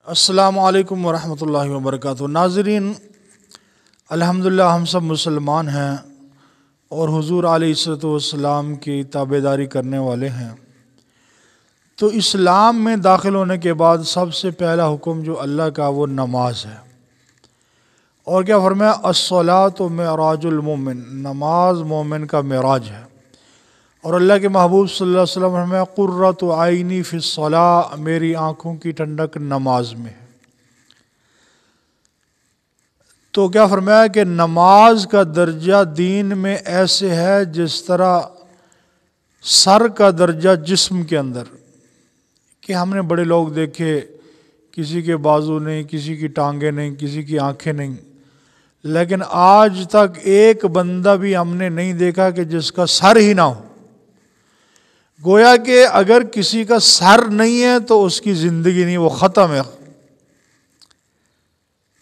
السلام علیکم ورحمۃ اللہ وبرکاتہ۔ ناظرین، الحمدللہ ہم سب مسلمان ہیں اور حضور علیہ الصلوۃ والسلام کی تابعداری کرنے والے ہیں۔ تو اسلام میں داخل ہونے کے بعد سب سے پہلا حکم جو اللہ کا وہ نماز ہے۔ اور کیا فرمایا؟ الصلاۃ معراج المومن، نماز مومن کا معراج ہے۔ اور اللہ کے محبوب صلی اللہ علیہ وسلم فرمایا قرۃ عینی فی الصلاۃ، میری آنکھوں کی ٹھنڈک نماز میں ہے۔ تو کیا فرمایا کہ نماز کا درجہ دین میں ایسے ہے جس طرح سر کا درجہ جسم کے اندر، کہ ہم نے بڑے لوگ دیکھے کسی کے بازو نہیں، کسی کی ٹانگیں نہیں، کسی کی آنکھیں نہیں، لیکن آج تک ایک بندہ بھی ہم نے نہیں دیکھا کہ جس کا سر ہی نہ ہو۔ گویا کہ اگر کسی کا سر نہیں ہے تو اس کی زندگی نہیں، وہ ختم ہے۔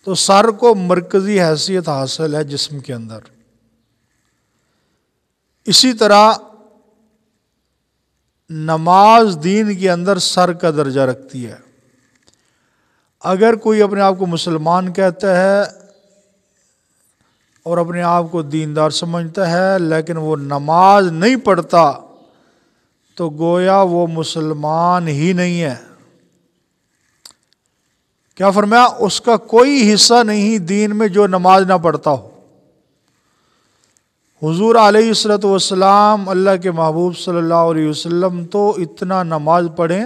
تو سر کو مرکزی حیثیت حاصل ہے جسم کے اندر۔ اسی طرح نماز دین کے اندر سر کا درجہ رکھتی ہے۔ اگر کوئی اپنے آپ کو مسلمان کہتا ہے اور اپنے آپ کو دیندار سمجھتا ہے لیکن وہ نماز نہیں پڑھتا تو گویا وہ مسلمان ہی نہیں ہے۔ کیا فرمایا؟ اس کا کوئی حصہ نہیں دین میں جو نماز نہ پڑھتا ہو۔ حضور علیہ الصلوۃ والسلام اللہ کے محبوب صلی اللہ علیہ وسلم تو اتنا نماز پڑھیں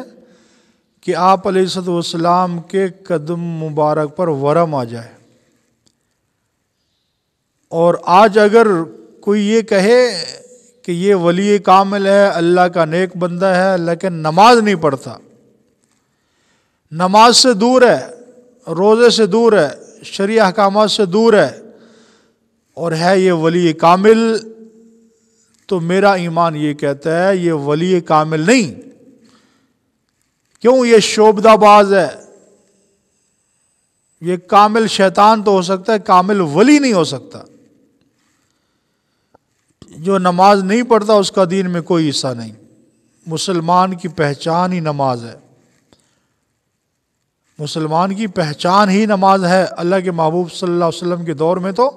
کہ آپ علیہ الصلوۃ والسلام کے قدم مبارک پر ورم آ جائے۔ اور آج اگر کوئی یہ کہے کہ یہ ولی کامل ہے، اللہ کا نیک بندہ ہے، لیکن نماز نہیں پڑھتا، نماز سے دور ہے، روزے سے دور ہے، شرعی احکامات سے دور ہے، اور ہے یہ ولی کامل، تو میرا ایمان یہ کہتا ہے یہ ولی کامل نہیں۔ کیوں؟ یہ شعبدہ باز ہے۔ یہ کامل شیطان تو ہو سکتا ہے، کامل ولی نہیں ہو سکتا۔ جو نماز نہیں پڑھتا اس کا دین میں کوئی حصہ نہیں۔ مسلمان کی پہچان ہی نماز ہے، مسلمان کی پہچان ہی نماز ہے۔ اللہ کے محبوب صلی اللہ علیہ وسلم کے دور میں تو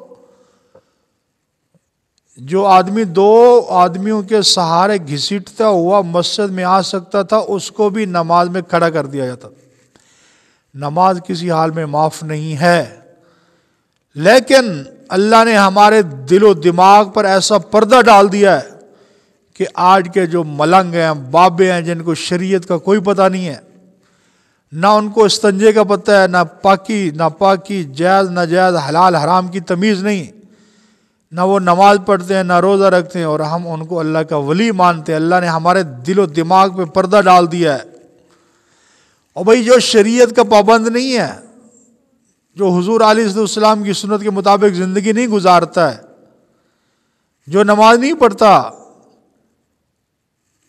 جو آدمی دو آدمیوں کے سہارے گھسیٹتا ہوا مسجد میں آ سکتا تھا اس کو بھی نماز میں کھڑا کر دیا جاتا تھا۔ نماز کسی حال میں معاف نہیں ہے، لیکن اللہ نے ہمارے دل و دماغ پر ایسا پردہ ڈال دیا ہے کہ آج کے جو ملنگ ہیں، بابے ہیں، جن کو شریعت کا کوئی پتہ نہیں ہے، نہ ان کو استنجے کا پتہ ہے، نہ پاکی ناپاکی، جائز ناجائز، حلال حرام کی تمیز نہیں، نہ وہ نماز پڑھتے ہیں، نہ روزہ رکھتے ہیں، اور ہم ان کو اللہ کا ولی مانتے ہیں۔ اللہ نے ہمارے دل و دماغ پہ پردہ ڈال دیا ہے۔ اور بھئی جو شریعت کا پابند نہیں ہے، جو حضور علیہ السلام کی سنت کے مطابق زندگی نہیں گزارتا ہے، جو نماز نہیں پڑھتا،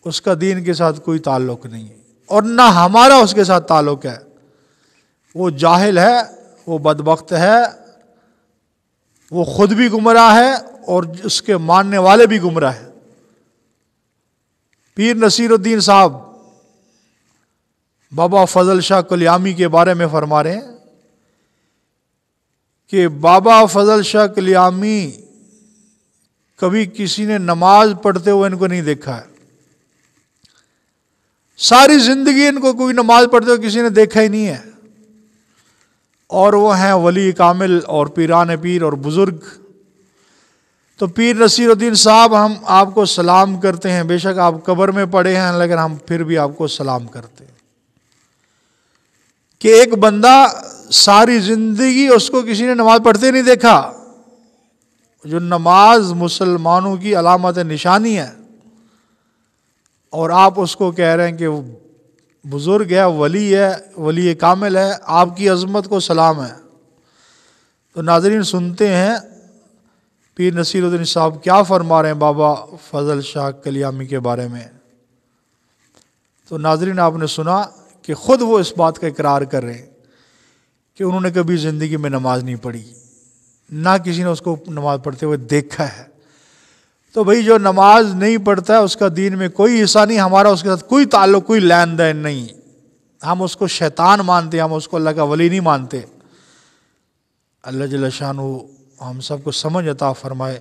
اس کا دین کے ساتھ کوئی تعلق نہیں ہے، اور نہ ہمارا اس کے ساتھ تعلق ہے۔ وہ جاہل ہے، وہ بدبخت ہے، وہ خود بھی گمراہ ہے اور اس کے ماننے والے بھی گمراہ ہیں۔ پیر نصیر الدین صاحب بابا فضل شاہ کلیامی کے بارے میں فرما رہے ہیں کہ بابا فضل شاہ کلیامی کبھی کسی نے نماز پڑھتے ہوئے ان کو نہیں دیکھا ہے۔ ساری زندگی ان کو کوئی نماز پڑھتے ہوئے کسی نے دیکھا ہی نہیں ہے، اور وہ ہیں ولی کامل اور پیران پیر اور بزرگ۔ تو پیر نصیر الدین صاحب، ہم آپ کو سلام کرتے ہیں، بے شک آپ قبر میں پڑے ہیں، لیکن ہم پھر بھی آپ کو سلام کرتے ہیں کہ ایک بندہ ساری زندگی اس کو کسی نے نماز پڑھتے نہیں دیکھا۔ جو نماز مسلمانوں کی علامت نشانی ہے، اور آپ اس کو کہہ رہے ہیں کہ وہ بزرگ ہے، ولی ہے، ولی کامل ہے، آپ کی عظمت کو سلام ہے۔ تو ناظرین سنتے ہیں پیر نصیر الدین صاحب کیا فرما رہے ہیں بابا فضل شاہ کلیامی کے بارے میں۔ تو ناظرین آپ نے سنا کہ خود وہ اس بات کا اقرار کر رہے ہیں کہ انہوں نے کبھی زندگی میں نماز نہیں پڑھی، نہ کسی نے اس کو نماز پڑھتے ہوئے دیکھا ہے۔ تو بھئی جو نماز نہیں پڑھتا ہے اس کا دین میں کوئی حصہ نہیں، ہمارا اس کے ساتھ کوئی تعلق، کوئی لین دین نہیں۔ ہم اس کو شیطان مانتے ہیں، ہم اس کو اللہ کا ولی نہیں مانتے۔ اللہ جل شانہ ہم سب کو سمجھ عطا فرمائے،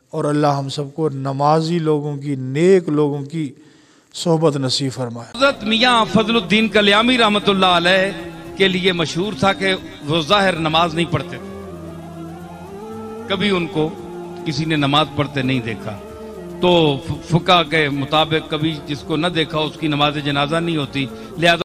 اور اللہ ہم سب کو نمازی لوگوں کی، نیک لوگوں کی صحبت نصیب فرمائے۔ حضرت میاں فضل الدین کلیامی رحمۃ اللہ علیہ کے لیے مشہور تھا کہ وہ ظاہر نماز نہیں پڑھتے تھے، کبھی ان کو کسی نے نماز پڑھتے نہیں دیکھا، تو فقہ کے مطابق کبھی جس کو نہ دیکھا اس کی نماز جنازہ نہیں ہوتی، لہذا